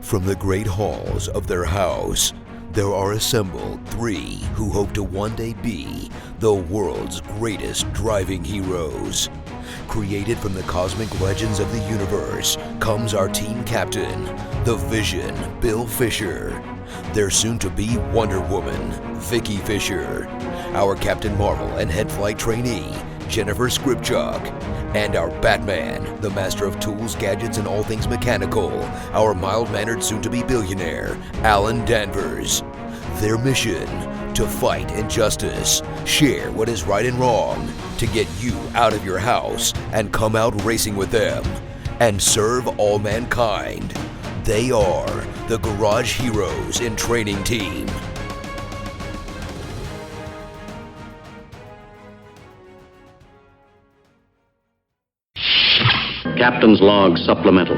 From the great halls of their house, there are assembled three who hope to one day be the world's greatest driving heroes. Created from the cosmic legends of the universe comes our team captain, the Vision, Bill Fisher. Their soon-to-be Wonder Woman, Vicki Fisher. Our Captain Marvel and head flight trainee, Jennifer Skripchuk. And our Batman, the master of tools, gadgets, and all things mechanical, our mild-mannered soon-to-be billionaire, Alan Danvers. Their mission, to fight injustice, share what is right and wrong, to get you out of your house and come out racing with them, and serve all mankind. They are the Garage Heroes in Training Team. Captain's Log Supplemental.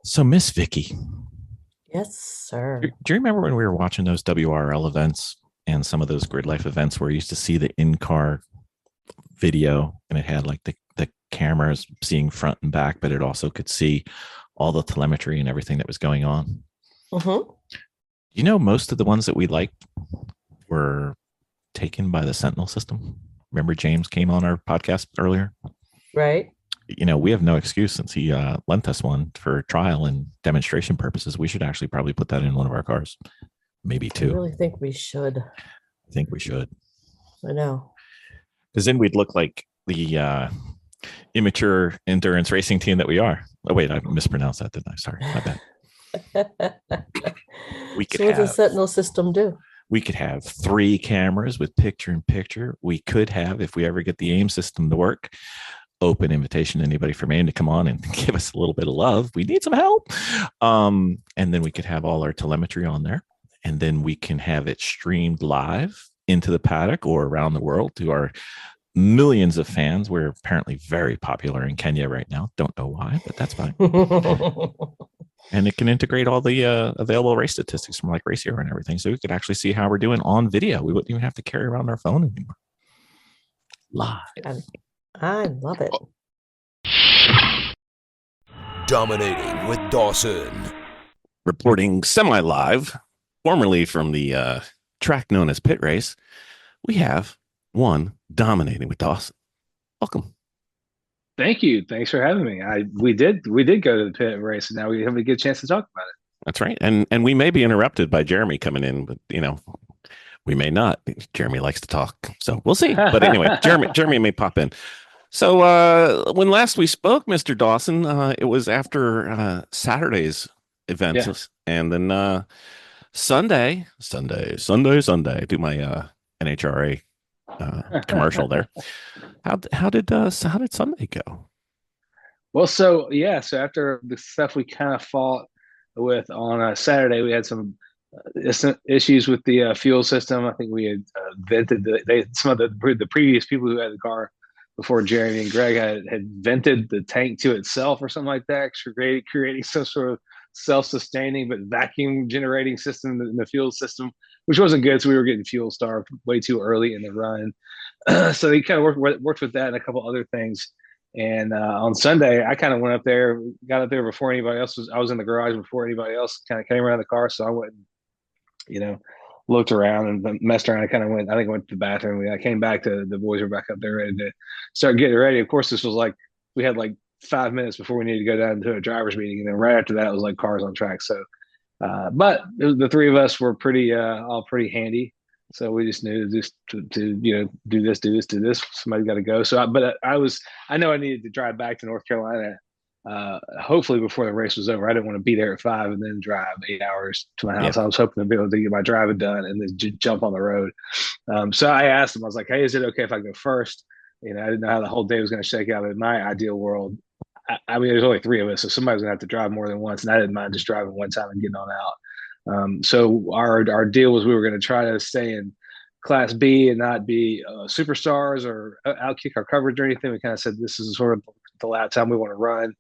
So, Miss Vicki. Yes, sir. Do you remember when we were watching those WRL events and some of those Grid Life events where you used to see the in-car video and it had like the cameras seeing front and back, but it also could see all the telemetry and everything that was going on? Mm-hmm. You know, most of the ones that we liked were taken by the Sentinel system. Remember James came on our podcast earlier? Right. You know, we have no excuse since he lent us one for trial and demonstration purposes. We should actually probably put that in one of our cars. Maybe two. I really think we should. I think we should. I know. Because then we'd look like the immature endurance racing team that we are. Oh, wait, I mispronounced that, didn't I? Sorry, my bad. We could So what does the have, Sentinel system do? we could have 3 cameras with picture-in-picture. We could have, if we ever get the AIM system to work, open invitation to anybody from AIM to come on and give us a little bit of love. We need some help. And then we could have all our telemetry on there. And then we can have it streamed live into the paddock or around the world to our millions of fans. We're apparently very popular in Kenya right now. Don't know why, but that's fine. And it can integrate all the available race statistics from like Race Hero and everything. So we could actually see how we're doing on video. We wouldn't even have to carry around our phone anymore. Live. I love it. Dominating with Dawson. Reporting semi-live, formerly from the track known as PittRace, we have one Dominating with Dawson. Welcome. Thank you. Thanks for having me. We did go to the pit race, and now we have a good chance to talk about it. That's right. And we may be interrupted by Jeremy coming in, but you know, we may not. Jeremy likes to talk, so we'll see. But anyway, Jeremy may pop in. So when last we spoke, Mr. Dawson, it was after Saturday's events, Yeah. and then Sunday. Do my NHRA commercial there. How did Sunday go? Well, so after the stuff we kind of fought with on Saturday, we had some issues with the fuel system. I think we had vented some of the previous people who had the car before Jeremy and Greg had vented the tank to itself or something like that, creating some sort of self-sustaining but vacuum generating system in the fuel system, which wasn't good. So we were getting fuel starved way too early in the run. So they kind of worked with that and a couple other things. And on Sunday, I kind of got up there before anybody else I was in the garage before anybody else kind of came around the car. So I went, looked around and messed around. I went to the bathroom. I came back to the boys were back up there ready to start getting ready. Of course, this was like, we had like 5 minutes before we needed to go down to a driver's meeting. And then right after that, it was like cars on track. So, but the three of us were all pretty handy. So we just knew to do this. Somebody's got to go. So, I know I needed to drive back to North Carolina, hopefully before the race was over. I didn't want to be there at 5 and then drive 8 hours to my house. Yep. I was hoping to be able to get my driving done and then jump on the road. So I asked him, I was like, hey, is it okay if I go first? I didn't know how the whole day was going to shake out. In my ideal world, I mean, there's only 3 of us, so somebody's going to have to drive more than once, and I didn't mind just driving one time and getting on out. So our deal was we were going to try to stay in Class B and not be superstars or outkick our coverage or anything. We kind of said this is sort of the last time we want to run.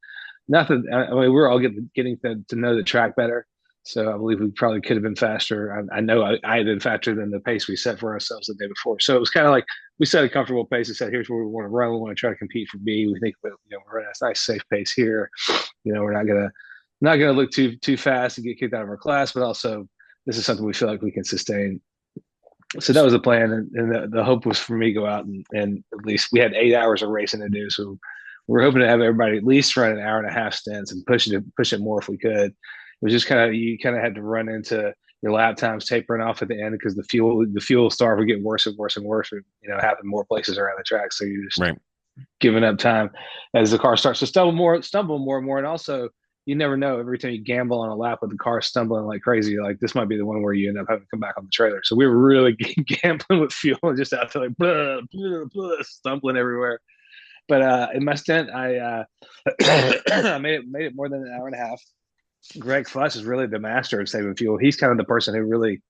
Nothing. I mean, we're all getting to know the track better. So I believe we probably could have been faster. I know I had been faster than the pace we set for ourselves the day before. So it was kind of like we set a comfortable pace and said, here's where we want to run. We want to try to compete for B. We think we're at a nice safe pace here. We're not gonna look too fast and get kicked out of our class, but also this is something we feel like we can sustain. So that was the plan, and the hope was for me to go out and at least we had 8 hours of racing to do. So we're hoping to have everybody at least run an hour and a half stints and push it more if we could. It was just you kind of had to run into your lap times tapering off at the end because the fuel starve would get worse and worse and worse. And, happen more places around the track. So you're just giving up time as the car starts to stumble more and more. And also, you never know. Every time you gamble on a lap with the car stumbling like crazy, like this might be the one where you end up having to come back on the trailer. So we were really gambling with fuel and just out there like blah, blah, blah, stumbling everywhere. But in my stint, I I made it more than an hour and a half. Greg Fuss is really the master of saving fuel. He's kind of the person who really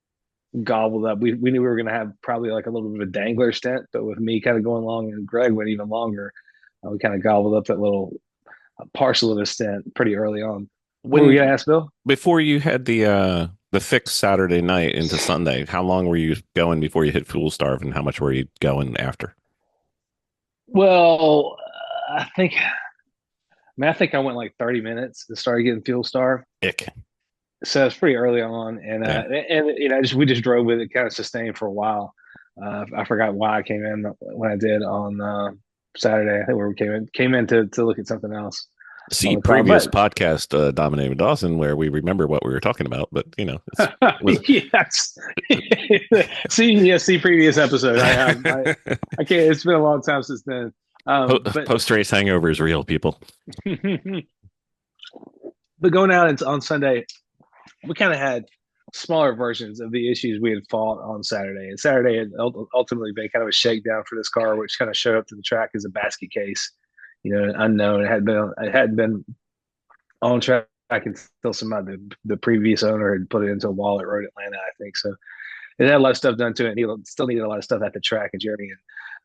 gobbled up. We knew we were going to have probably like a little bit of a dangler stint, but with me kind of going long and Greg went even longer, we kind of gobbled up that little parcel of a stint pretty early on. What were you going to ask, Bill? Before you had the fixed Saturday night into Sunday, how long were you going before you hit fuel starve, and how much were you going after? Well, I think I went like 30 minutes to start getting fuel starved. Ick. So it's pretty early on, and we just drove with it, kind of sustained for a while. I forgot why I came in when I did on Saturday. I think we came in to look at something else. See previous podcast Dominating Dawson where we remember what we were talking about, but yes. see previous episode. I can't. It's been a long time since then. Post race hangover is real, people. But going out on Sunday, we kind of had smaller versions of the issues we had fought on Saturday. And Saturday had ultimately been kind of a shakedown for this car, which kind of showed up to the track as a basket case, unknown. It hadn't been on track until somebody, the previous owner, had put it into a wallet Road Atlanta, I think. So it had a lot of stuff done to it. And he still needed a lot of stuff at the track. And Jeremy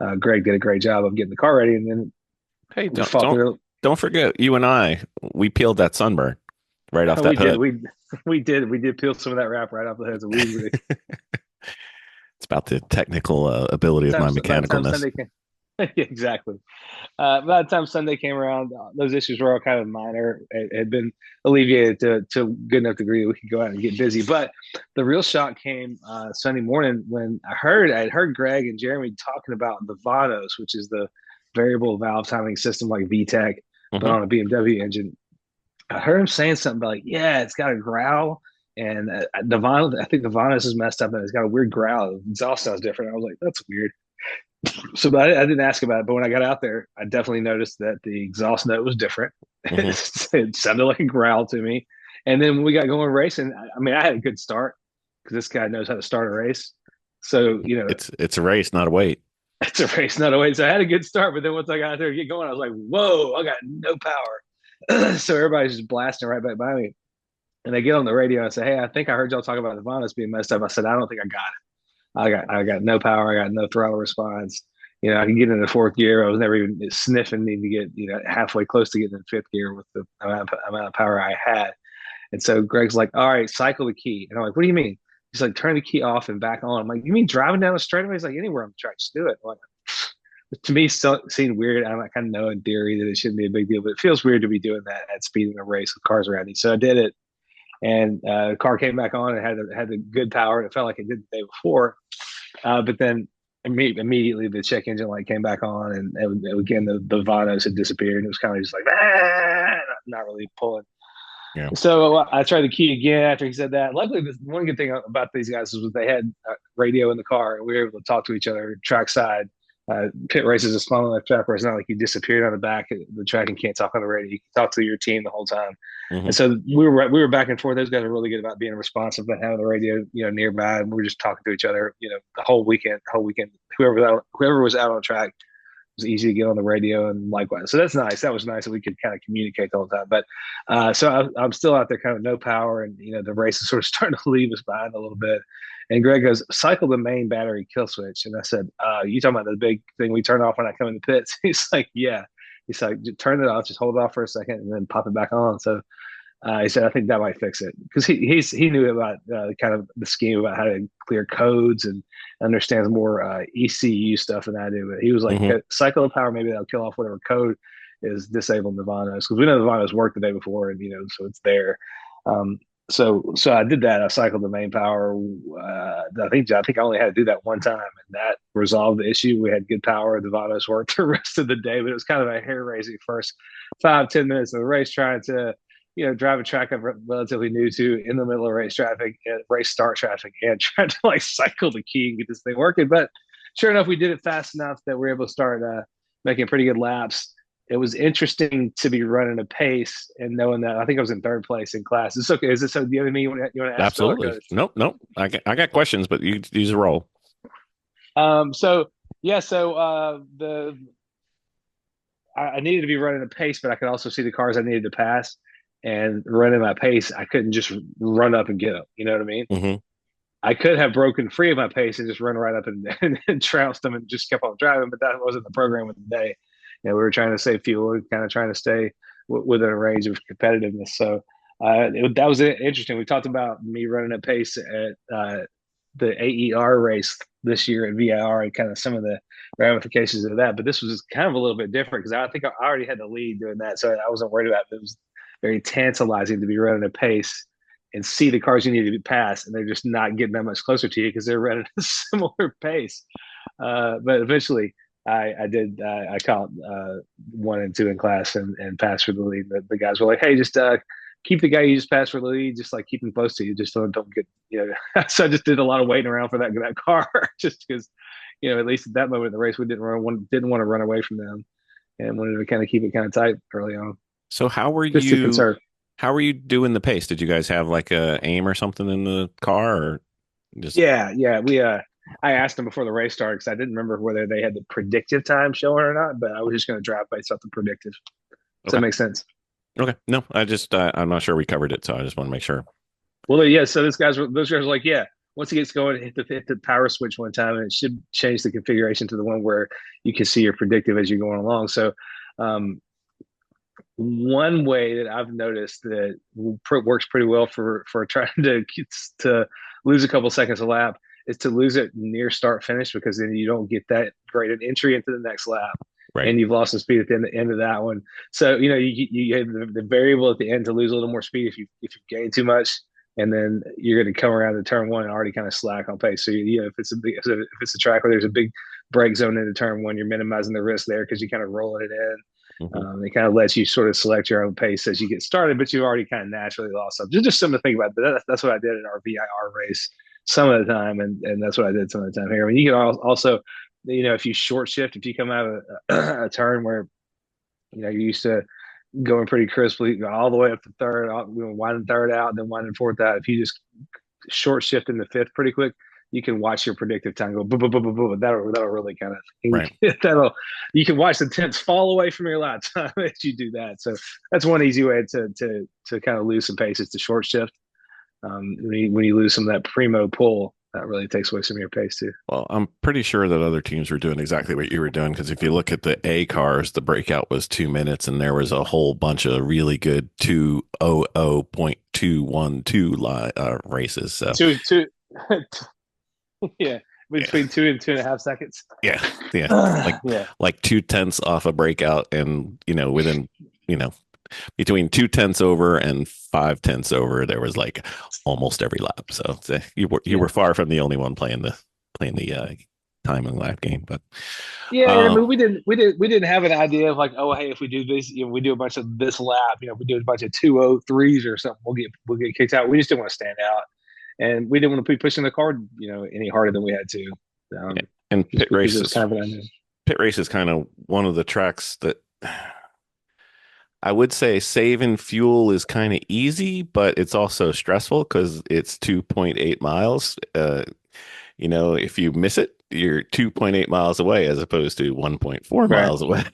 and Greg did a great job of getting the car ready. And then hey, don't forget, you and we peeled that sunburn right off that hood. We did peel some of that wrap right off the head. So it's about the technical ability of my mechanicalness. Exactly. By the time Sunday came around, those issues were all kind of minor. It had been alleviated to a good enough degree that we could go out and get busy. But the real shock came Sunday morning when I had heard Greg and Jeremy talking about the Vanos, which is the variable valve timing system like VTEC, but on a BMW engine. I heard him saying something about like, yeah, it's got a growl, and I think the Vanos is messed up and it's got a weird growl. The exhaust sounds different. I was like, that's weird. So I didn't ask about it, but when I got out there, I definitely noticed that the exhaust note was different. It sounded like a growl to me. And then when we got going racing, I had a good start because this guy knows how to start a race. So it's a race, not a wait. It's a race, not a wait. So I had a good start, but then once I got out there to get going, I was like, whoa, I got no power. So everybody's just blasting right back by me. And they get on the radio and say, hey, I think I heard y'all talk about the Vanos being messed up. I said, I don't think I got it. I got no power. I got no throttle response. I can get into fourth gear. I was never even sniffing to get, halfway close to getting in fifth gear with the amount of power I had. And so Greg's like, all right, cycle the key. And I'm like, what do you mean? He's like, turn the key off and back on. I'm like, you mean driving down the straightaway? He's like, anywhere on the track, just do it. I'm like, to me, still seemed weird. I kind of know in theory that it shouldn't be a big deal, but it feels weird to be doing that at speed in a race with cars around you. So I did it, and the car came back on and had the good power, and it felt like it did the day before. But then immediately the check engine light came back on, and again the Vanos had disappeared. It was kind of just like not really pulling. Yeah. So I tried the key again after he said that. Luckily, one good thing about these guys was they had radio in the car, and we were able to talk to each other trackside. PittRace is a small enough track where it's not like you disappeared on the back of the track and can't talk on the radio. You can talk to your team the whole time. And so we were back and forth. Those guys are really good about being responsive and having the radio, nearby. And we were just talking to each other, the whole weekend. Whoever was out on track, it was easy to get on the radio, and likewise. So that's nice. That was nice that we could kind of communicate the whole time. But so I'm still out there, kind of no power, and the race is sort of starting to leave us behind a little bit. And Greg goes, cycle the main battery kill switch. And I said, you talking about the big thing we turn off when I come in the pits? He's like, yeah. He's like, turn it off, just hold it off for a second and then pop it back on. So He said, I think that might fix it because he knew about kind of the scheme about how to clear codes and understands more ECU stuff than I do. But he was like, Hmm. cycle of power, maybe that'll kill off whatever code is disabled in the Vanos because we know the Vanos worked the day before, and so it's there. Um, so I did that. I cycled the main power. I think I only had to do that one time, and that resolved the issue. We had good power. The Vanos worked the rest of the day, but it was kind of a hair raising first 5-10 minutes of the race trying to drive a track I'm relatively new to in the middle of race traffic, race start traffic, and trying to like cycle the key and get this thing working. But sure enough, we did it fast enough that we were able to start making pretty good laps. It was interesting to be running a pace and knowing that I think I was in third place in class. It's okay. Is this so? Do you have anything you want to ask? Absolutely. Nope. I got questions, but you use a roll. So yeah, so I needed to be running a pace, but I could also see the cars I needed to pass. And running my pace, I couldn't just run up and get them. You know what I mean? Mm-hmm. I could have broken free of my pace and just run right up and trounced them and just kept on driving, but that wasn't the program of the day. We were trying to save fuel and kind of trying to stay within a range of competitiveness. So that was interesting. We talked about me running a pace at the AER race this year at VIR and kind of some of the ramifications of that. But this was kind of a little bit different because I think I already had the lead doing that, so I wasn't worried about it. It was very tantalizing to be running a pace and see the cars you need to be passed, and they're just not getting that much closer to you because they're running a similar pace. But eventually, I caught 1 and 2 in class and passed for the lead. The guys were like, "Hey, just keep the guy you just passed for the lead. Just like keep him close to you. Just don't get So I just did a lot of waiting around for that car, just because at least at that moment in the race, we didn't want to run away from them, and wanted to kind of keep it kind of tight early on. So how were Just to you? conserve. How were you doing the pace? Did you guys have like a aim or something in the car, or just? Yeah. We I asked them before the race started because I didn't remember whether they had the predictive time showing or not, but I was just going to drive based off the predictive. Does that make sense? Okay. No, I'm not sure we covered it, so I just want to make sure. Well, yeah. So those guys were like, yeah. Once it gets going, hit the power switch one time, and it should change the configuration to the one where you can see your predictive as you're going along. So, one way that I've noticed that works pretty well for trying to lose a couple seconds a lap is to lose it near start finish, because then you don't get that great an entry into the next lap. Right. And you've lost some speed at the end of that one. So you have the variable at the end to lose a little more speed if you gain too much, and then you're going to come around to turn one and already kind of slack on pace. So if it's a track where there's a big break zone into turn one, you're minimizing the risk there because you kind of rolling it in. Mm-hmm. It kind of lets you sort of select your own pace as you get started, but you've already kind of naturally lost something. Just something to think about. But that's what I did in our VIR race some of the time, and that's what I did some of the time here. I mean, you can also, if you short shift, if you come out of a turn where you're used to going pretty crisply all the way up to third, winding third out, then winding fourth out. If you just short shift into fifth pretty quick, you can watch your predictive time go boom, boom, boom, boom, boom. That'll really kind of right. You can watch the tenths fall away from your lap time as you do that. So that's one easy way to kind of lose some pace is to short shift. When you lose some of that primo pull, that really takes away some of your pace too. Well, I'm pretty sure that other teams were doing exactly what you were doing, because if you look at the A cars, the breakout was 2 minutes, and there was a whole bunch of really good 2:00.212 races. So yeah, between 2 and 2.5 seconds. Yeah, Yeah. like 2/10 off a breakout, and within between 2/10 over and 5/10 over, there was like almost every lap. So you were far from the only one playing the time and lap game. But I mean, we didn't have an idea of like, oh, hey, if we do this, we do a bunch of this lap, if we do a bunch of 2:03s or something, we'll get kicked out. We just didn't want to stand out, and we didn't want to be pushing the car, any harder than we had to. And pit race is kind kind of one of the tracks that I would say saving fuel is kind of easy, but it's also stressful because it's 2.8 miles. If you miss it, you're 2.8 miles away as opposed to 1.4 miles away.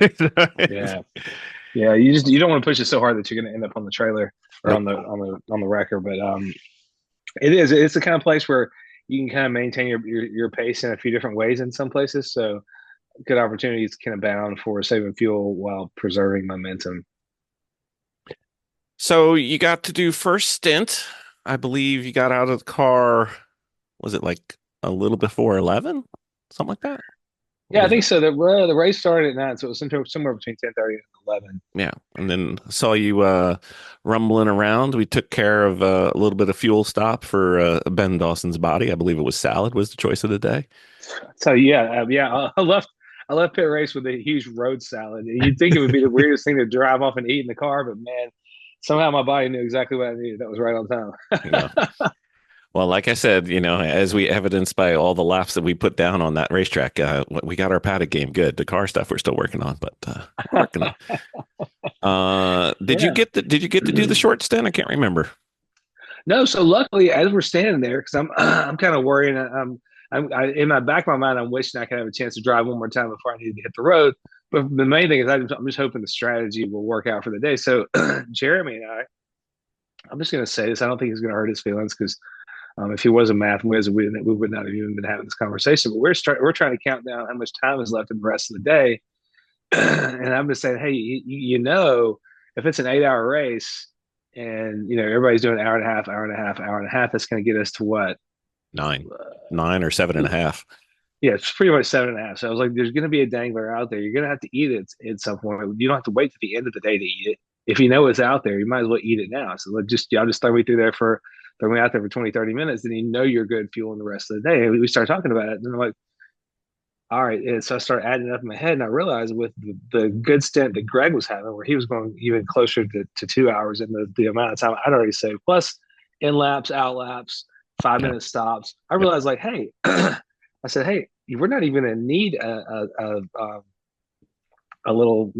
Yeah. You don't want to push it so hard that you're going to end up on the trailer or on the wrecker. But it's the kind of place where you can kind of maintain your pace in a few different ways in some places. So good opportunities can abound for saving fuel while preserving momentum. So you got to do first stint. I believe you got out of the car. Was it like a little before 11? Something like that? What Yeah, I was think it? so. The race started at 9, so it was somewhere between 10:30 and 11. Yeah. And then saw you rumbling around. We took care of a little bit of fuel stop for Ben Dawson's body. I believe it was salad was the choice of the day. So yeah, I left pit race with a huge road salad. You'd think it would be the weirdest thing to drive off and eat in the car, but man, somehow my body knew exactly what I needed. That was right on You know. time. Well, like I said, as we evidenced by all the laps that we put down on that racetrack, we got our paddock game good. The car stuff we're still working on, but we're working on. Did you Yeah. get to do the short stint? I can't remember. No, so luckily, as we're standing there, because I'm kind of worrying. In my back of my mind, I'm wishing I could have a chance to drive one more time before I need to hit the road. But the main thing is, I'm just hoping the strategy will work out for the day. So Jeremy and I'm just going to say this. I don't think he's going to hurt his feelings because if he was a math wizard, we would not have even been having this conversation. But we're trying to count down how much time is left in the rest of the day, and I'm just saying, hey, if it's an 8-hour race, and everybody's doing an hour and a half, hour and a half, hour and a half, that's going to get us to what? 9 or 7.5. Yeah, it's pretty much 7.5. So I was like, there's going to be a dangler out there. You're going to have to eat it at some point. You don't have to wait to the end of the day to eat it. If you know it's out there, you might as well eat it now. So y'all just throw me out there for 20, 30 minutes, and you're good fueling the rest of the day. And we start talking about it, and I'm like, all right. And so I started adding it up in my head, and I realized with the good stint that Greg was having, where he was going even closer to 2 hours, and the amount of time I'd already saved, plus in laps, out laps, 5 minute stops, I Yep. realized like, hey, I said, hey, we're not even going to need a little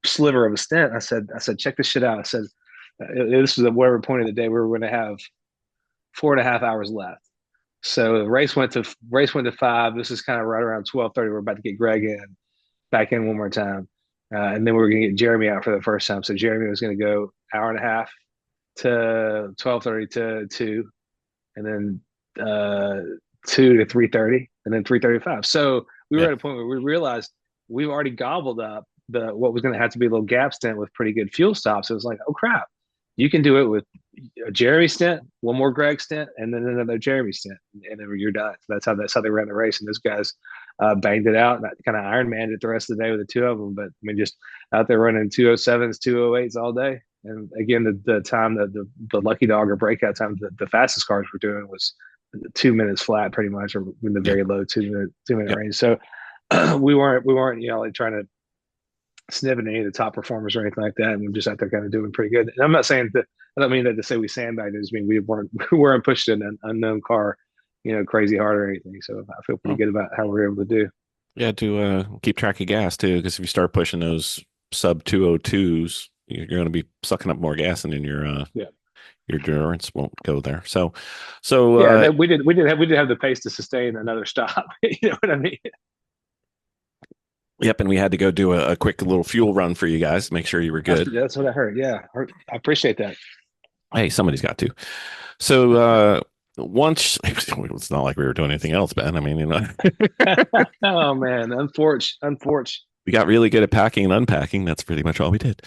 sliver of a stint. I said, check this shit out. I said, this was at whatever point of the day we were going to have 4.5 hours left. So the race went to 5. This is kind of right around 12:30. We're about to get Greg back in one more time, and then we were going to get Jeremy out for the first time. So Jeremy was going to go hour and a half to 12:30 to 2, and then 2 to 3:30, and then 3:35. So we were Yeah. at a point where we realized we've already gobbled up what was going to have to be a little gap stint with pretty good fuel stops. It was like, oh crap, you can do it with a Jeremy stint, one more Greg stint, and then another Jeremy stint, and then you're done. So that's how they ran the race, and those guys banged it out, and kind of Iron Manned it the rest of the day with the two of them. But I mean, just out there running 207s, 208s all day. And again, the time that the lucky dog or breakout time, the fastest cars were doing was 2 minutes flat, pretty much, or in the Yep. very low 2 minute Yep. range. So we weren't like trying to sniffing any of the top performers or anything like that, and we're just out there kind of doing pretty good. And I'm not saying that, I don't mean that to say we sandbagged. I just mean we weren't pushed in an unknown car, crazy hard or anything. So I feel pretty good about how we're able to do. Yeah, to keep track of gas too, because if you start pushing those sub 202s, you're going to be sucking up more gas, and then your endurance won't go there. So yeah, we did have the pace to sustain another stop. You know what I mean? Yep, and we had to go do a quick little fuel run for you guys to make sure you were good. That's what I heard. Yeah, I appreciate that. Hey, somebody's got to. So once it's not like we were doing anything else, Ben. I mean, Oh man, unfortunate. we got really good at packing and unpacking. That's pretty much all we did.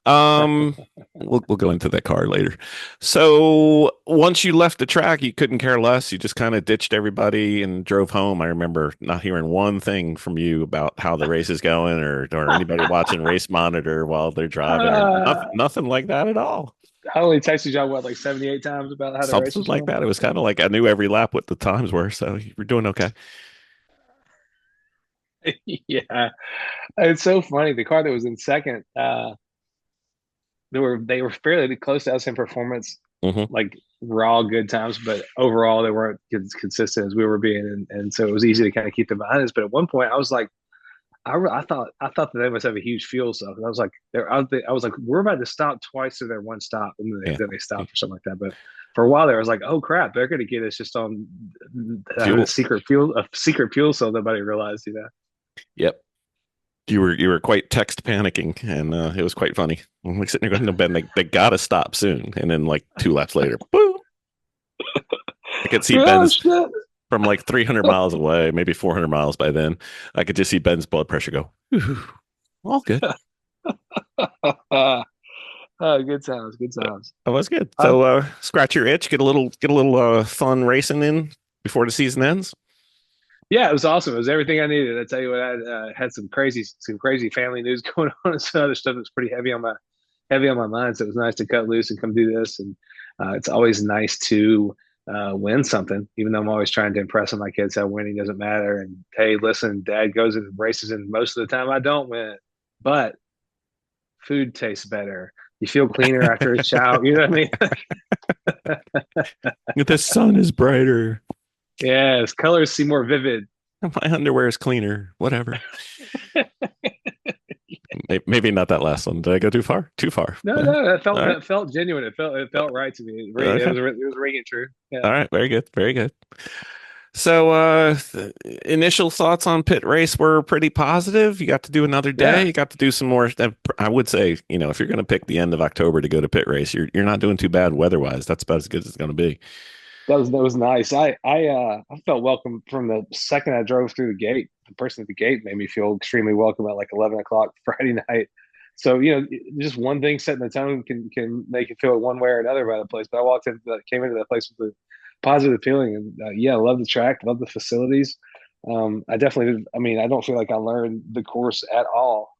We'll go into that car later. So once you left the track, you couldn't care less. You just kind of ditched everybody and drove home. I remember not hearing one thing from you about how the race is going, or anybody watching Race Monitor while they're driving, or nothing like that at all. I only texted y'all like 78 times about how the race Something was like going. that. It was kind of like I knew every lap what the times were, so you were doing okay. Yeah, it's so funny. The car that was in second, they were fairly close to us in performance, Mm-hmm. like raw good times, but overall they weren't as consistent as we were being, and so it was easy to kind of keep them behind us. But at one point, I was like, I thought that they must have a huge fuel stuff, and I was like, I was like, we're about to stop twice to their one stop, and then they stopped or something like that. But for a while there, I was like, oh crap, they're going to get us just on a secret fuel cell nobody realized, Yep. You were quite text panicking, and it was quite funny. I'm like sitting there going, "No, Ben, they gotta stop soon." And then like 2 laps later, boom! I could see Ben's from like 300 miles away, maybe 400 miles by then. I could just see Ben's blood pressure go. All good. Oh, good times, good times. That was good. Uh, So scratch your itch, get a little fun racing in before the season ends. yeah, it was awesome. It was everything I needed. I tell you what, I had some crazy family news going on and some other stuff that's pretty heavy on my mind. So it was nice to cut loose and come do this. And it's always nice to win something, even though I'm always trying to impress on my kids how winning doesn't matter. And hey, listen, Dad goes and races, and most of the time I don't win, but food tastes better. You feel cleaner after a shower. You know what I mean? The sun is brighter. Yes, colors seem more vivid. My underwear is cleaner. Whatever. Maybe not that last one. Did I go too far? Too far. No, that felt genuine. It felt right to me. It was ringing true. Yeah. All right. Very good. Very good. So, initial thoughts on PittRace were pretty positive. You got to do another day. Yeah. You got to do some more. I would say, if you're going to pick the end of October to go to PittRace, you're not doing too bad weather-wise. That's about as good as it's going to be. That was nice. I felt welcome from the second I drove through the gate. The person at the gate made me feel extremely welcome at like 11 o'clock Friday night. So just one thing setting the tone can make you feel one way or another about a place. But I came into that place with a positive feeling, and I love the track, love the facilities. I definitely, I don't feel like I learned the course at all.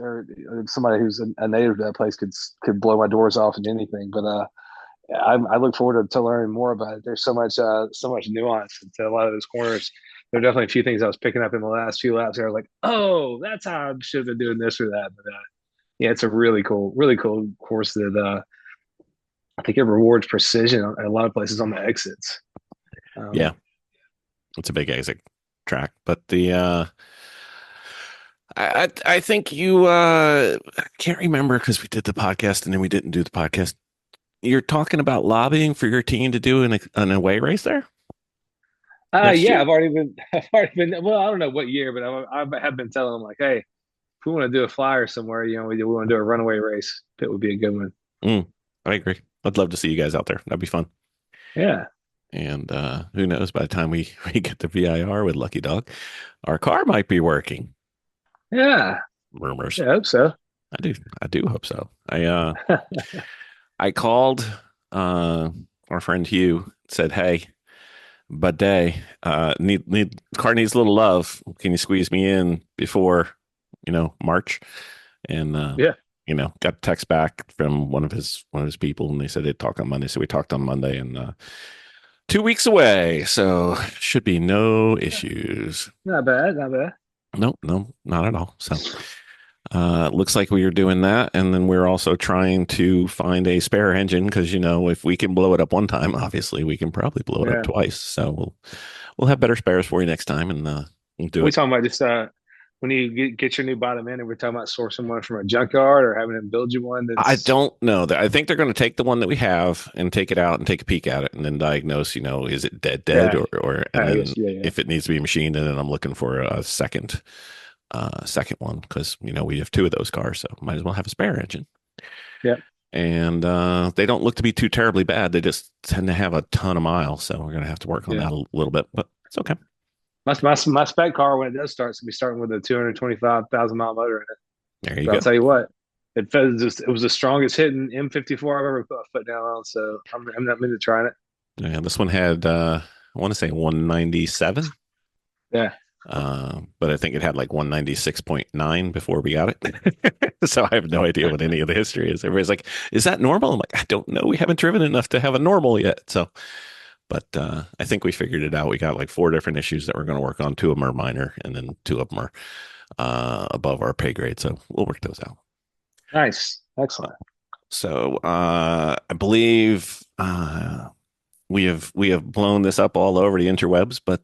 Or somebody who's a native of that place could blow my doors off in anything, but I look forward to learning more about it. There's so much nuance to a lot of those corners. There are definitely a few things I was picking up in the last few laps. I was like, oh, that's how I should have been doing this or that. But yeah, it's a really cool course that I think it rewards precision at a lot of places on the exits. Yeah, it's a big exit track, but the I think you I can't remember because we did the podcast and then we didn't do the podcast. You're talking about lobbying for your team to do an away race there? Yeah, I've already been. Well, I don't know what year, but I have been telling them like, hey, if we want to do a flyer somewhere, we want to do a runaway race. It would be a good one. I agree. I'd love to see you guys out there. That'd be fun. Yeah. And who knows? By the time we get the VIR with Lucky Dog, our car might be working. Yeah. Rumors. Yeah, I hope so. I do hope so. I called our friend Hugh, said, hey, bidet, car needs a little love. Can you squeeze me in before, March? And got a text back from one of his people, and they said they'd talk on Monday. So we talked on Monday, and 2 weeks away, so should be no issues. Not bad. No, not at all. So looks like we are doing that, and then we're also trying to find a spare engine because if we can blow it up one time, obviously we can probably blow it up twice. So we'll have better spares for you next time, and we'll do it. We're talking about just when you get your new bottom end, and we're talking about sourcing one from a junkyard or having them build you one. I don't know. I think they're going to take the one that we have and take it out and take a peek at it and then diagnose, is it dead or and then if it needs to be machined, and then I'm looking for a second one because we have two of those cars, so might as well have a spare engine. Yeah. And they don't look to be too terribly bad. They just tend to have a ton of miles, so we're going to have to work on that a little bit, but it's okay. My spec car, when it does start, it's going to be starting with a 225,000 mile motor in it. There you go. I'll tell you what, it was the strongest hitting M54 I've ever put a foot down on, so I'm not into trying it. Yeah, this one had I want to say 197. Yeah. But I think it had like 196.9 before we got it. So I have no idea what any of the history is. Everybody's like, is that normal? I'm like, I don't know. We haven't driven enough to have a normal yet. So, but I think we figured it out. We got like 4 different issues that we're going to work on. 2 of them are minor, and then 2 of them are above our pay grade. So we'll work those out. Nice. Excellent. So I believe we have blown this up all over the interwebs, but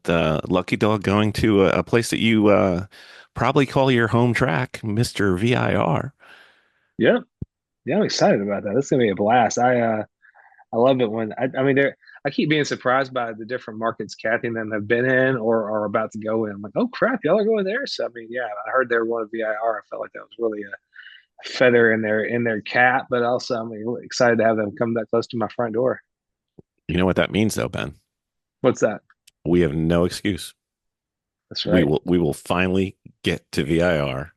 Lucky Dog going to a place that you probably call your home track, Mr. VIR. Yeah, I'm excited about that. It's gonna be a blast. I love it when I keep being surprised by the different markets Kathy and them have been in or are about to go in. I'm like, oh crap, y'all are going there. So I heard they were going to VIR. I felt like that was really a feather in their cap, but also I'm really excited to have them come that close to my front door. You know what that means, though, Ben? What's that? We have no excuse. That's right. We will finally get to VIR.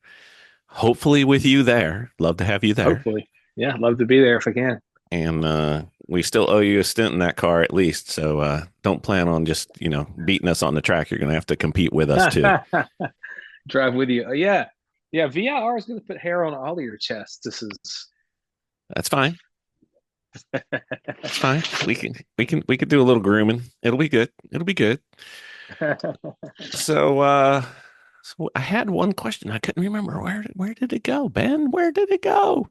Hopefully with you there. Love to have you there. Hopefully. Yeah, I'd love to be there if I can. And we still owe you a stint in that car at least. So don't plan on just beating us on the track. You're going to have to compete with us too. Drive with you. Yeah. Yeah. VIR is going to put hair on all of your chests. That's fine. That's fine. We can do a little grooming. It'll be good. It'll be good. So I had one question. I couldn't remember where did it go, Ben? Where did it go?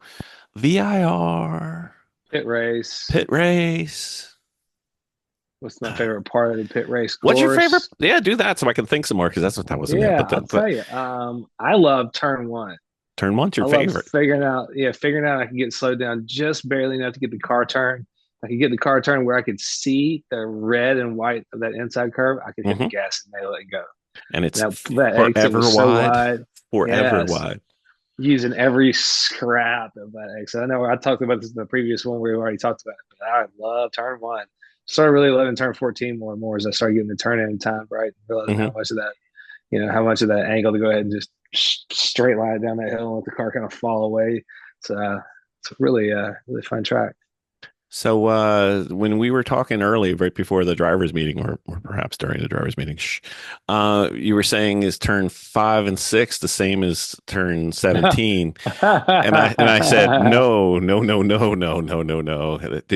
VIR. PittRace. PittRace. What's my favorite part of the PittRace course? What's your favorite? Yeah, do that so I can think some more because that's what that was. Yeah, I'll tell you. I love turn one. Turn one's your I favorite. love figuring out I can get slowed down just barely enough to get the car turned. I could get the car turned where I could see the red and white of that inside curve. I could hit the gas and they let it go. And it's that forever wide. So wide. Forever wide. Using every scrap of that exit. I know I talked about this in the previous one where we already talked about it, but I love turn one. Started really loving turn 14 more and more as I started getting the turn in time, right? Realizing how much of that, how much of that angle to go ahead and just straight line it down that hill and let the car kind of fall away. It's a really fun track. So when we were talking early, right before the drivers' meeting, or perhaps during the drivers' meeting, you were saying is turn 5 and 6 the same as turn 17, and I said no. Did you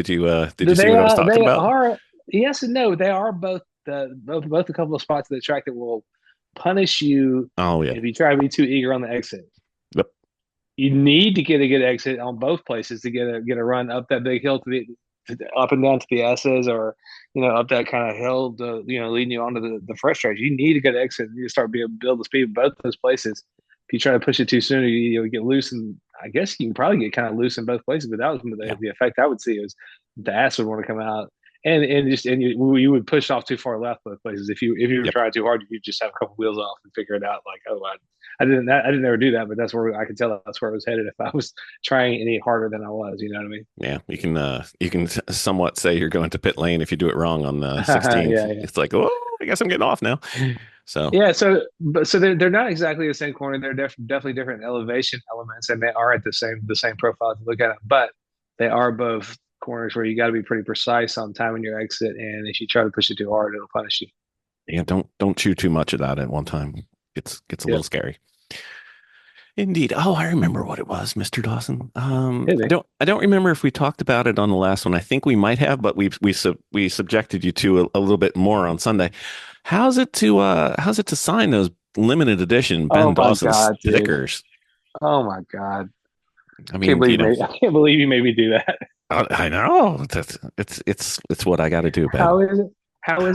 see what I was talking about? Yes and no. They are both a couple of spots of the track that will punish you. Oh yeah. If you try to be too eager on the exit. Yep. You need to get a good exit on both places to get a run up that big hill up and down to the S's, or up that kind of hill to leading you onto the fresh stretch. You need a good exit. You need to start build the speed in both those places. If you try to push it too soon, you get loose, and I guess you can probably get kind of loose in both places. But that was the effect I would see is the ass would want to come out, and you would push off too far left both places. If you were trying too hard, you just have a couple wheels off and figure it out. Like, oh, I didn't ever do that, but that's where I could tell that's where I was headed if I was trying any harder than I was. You know what I mean? Yeah, you can somewhat say you're going to pit lane if you do it wrong on the 16th. Yeah. It's like, oh, I guess I'm getting off now. So yeah, so they're not exactly the same corner. They're definitely different elevation elements, and they are at the same profile to look at it. But they are both corners where you got to be pretty precise on timing your exit, and if you try to push it too hard, it'll punish you. Yeah, don't chew too much of that at one time. Gets a little scary. Indeed. Oh, I remember what it was, Mr. Dawson. I don't remember if we talked about it on the last one. I think we might have, but we subjected you to a little bit more on Sunday. How's it to sign those limited edition Ben Dawson stickers? Oh my God! I mean, I can't believe you made me do that. I know. It's what I got to do, Ben. How is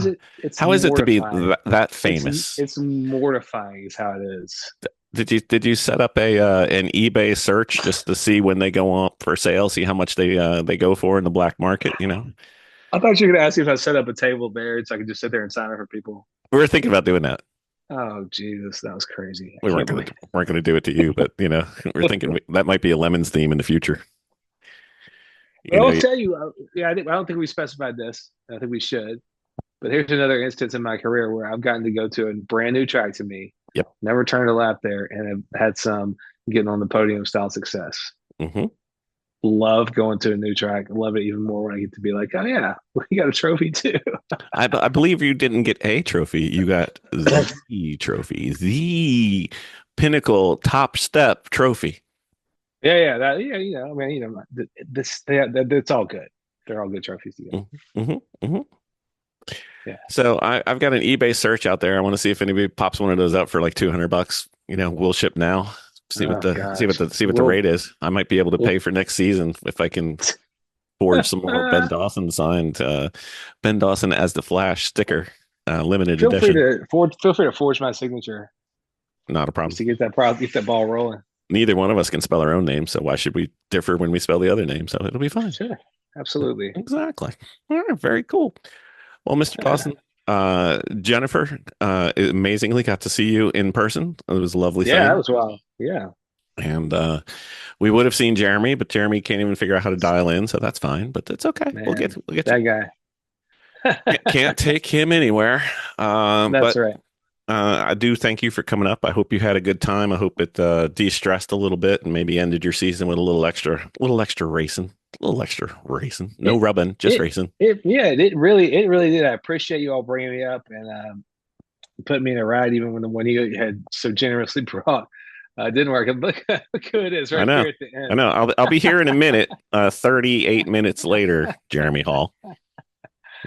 it? How is it to be that famous? It's mortifying, is how it is. Did you set up an eBay search just to see when they go up for sale, see how much they go for in the black market? I thought you were going to ask me if I set up a table there so I could just sit there and sign it for people. We were thinking about doing that. Oh Jesus, that was crazy. We weren't going to do it to you, but we're thinking that might be a Lemons theme in the future. I'll tell you. I don't think we specified this. I think we should. But here's another instance in my career where I've gotten to go to a brand new track to me. Yep. Never turned a lap there, and have had some getting on the podium style success. Mm-hmm. Love going to a new track. Love it even more when I get to be like, oh yeah, we got a trophy too. I believe you didn't get a trophy. You got the trophy, the pinnacle top step trophy. Yeah. It's all good. They're all good trophies together. Mm-hmm. Mm-hmm. Yeah. So I've got an eBay search out there. I want to see if anybody pops one of those up for like $200. We'll ship now. See what the rate is. I might be able to pay for next season if I can forge some more Ben Dawson signed Ben Dawson as the Flash sticker, limited edition. Feel free to forge my signature. Not a problem. Just to get that ball rolling. Neither one of us can spell our own name, so why should we differ when we spell the other name? So it'll be fine. Sure, absolutely, exactly. All right, very cool. Well, Mr. Dawson, Jennifer, amazingly got to see you in person. It was a lovely thing. Yeah, that was wild. Yeah. And we would have seen Jeremy, but Jeremy can't even figure out how to dial in, so that's fine. But that's okay. Man, we'll get that guy. Can't take him anywhere. That's right. I do thank you for coming up. I hope you had a good time. I hope it de-stressed a little bit and maybe ended your season with a little extra racing, No rubbing, just racing. It really did. I appreciate you all bringing me up and putting me in a ride, even when the one you had so generously brought didn't work. And look how good it is right here at the end. I know. I'll be here in a minute. 38 minutes later, Jeremy Hall.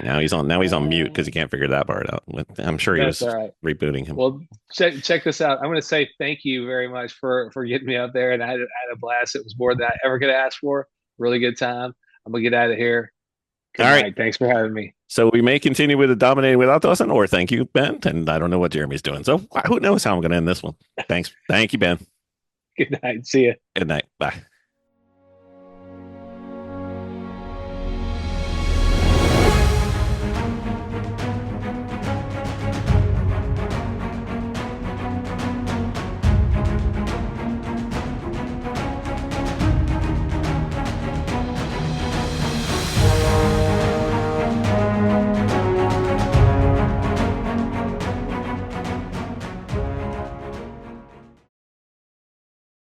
Now he's on mute because he can't figure that part out. I'm sure he was rebooting him. Well, check this out. I'm going to say thank you very much for getting me out there, and I had a blast. It was more than I ever could ask for. Really good time. I'm gonna get out of here. Good All night. right. Thanks for having me. So we may continue with the dominating without Dawson, or thank you, Ben. And I don't know what Jeremy's doing. So who knows how I'm going to end this one. Thanks. Thank you, Ben. Good night. See ya. Good night. Bye.